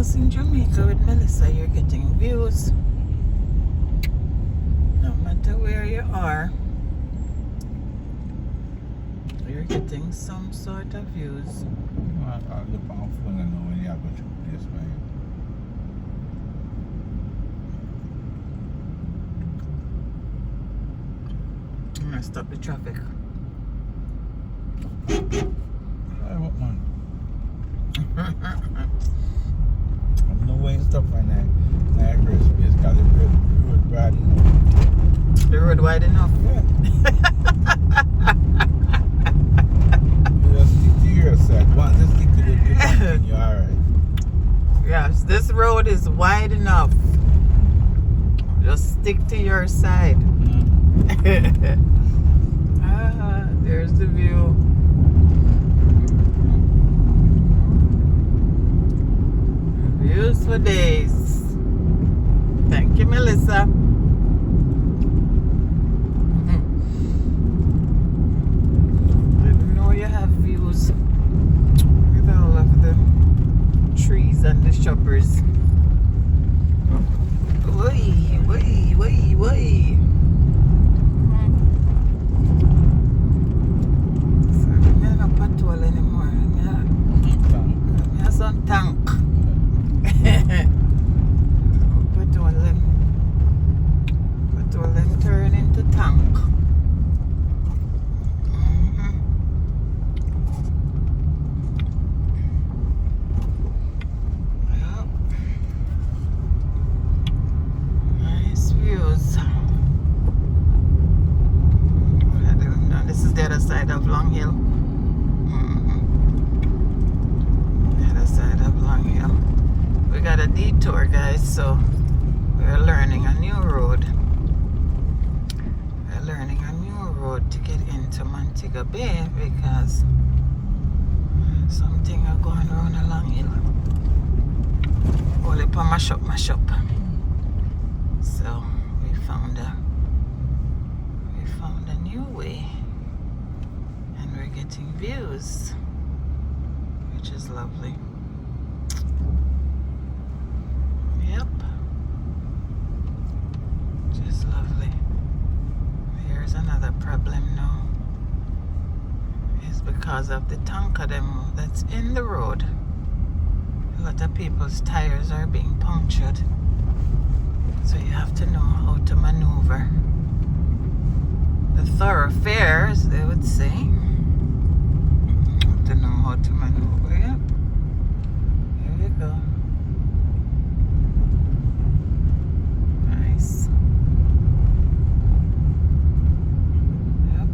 Because in Jamaica with Melissa, you're getting views. No matter where you are, you're getting some sort of views. I'll look on my phone and know when you have to this man. I'm gonna stop the traffic. Hey, what man? I'm no way stop on that Niagara space because the road bad enough. The road wide enough. Yeah. You just stick to your side. Once you stick to the different, you're alright. Yes, this road is wide enough. Just stick to your side. There's the view. Views for days. Thank you, Melissa. Didn't know you have views with all of the trees and the shoppers. Way. So I'm not patrol anymore. I'm some tank. Patrol them turn into tank. Yep. Nice views. This is the other side of Long Hill. The other side of Long Hill. We got a detour, guys, so we're learning a new road. We're learning a new road to get into Montego Bay because something are going on along Hill. All up on mash up. So we found a new way, and we're getting views, which is lovely. Yep, just lovely. Here's another problem now. It's because of the tanker them that's in the road. A lot of people's tires are being punctured, so you have to know how to maneuver the thoroughfares, they would say. You have to know how to maneuver. Yep. Here you go. Nice. Yep.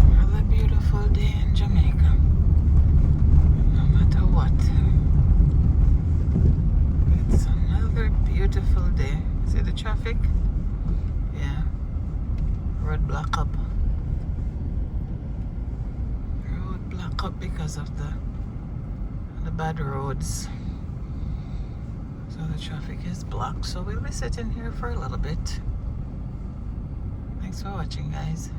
Another beautiful day in Jamaica. No matter what. It's another beautiful day. See the traffic? Yeah. Road block up. Road block up because of the bad roads. So the traffic is blocked. So we'll be sitting here for a little bit. Thanks for watching, guys.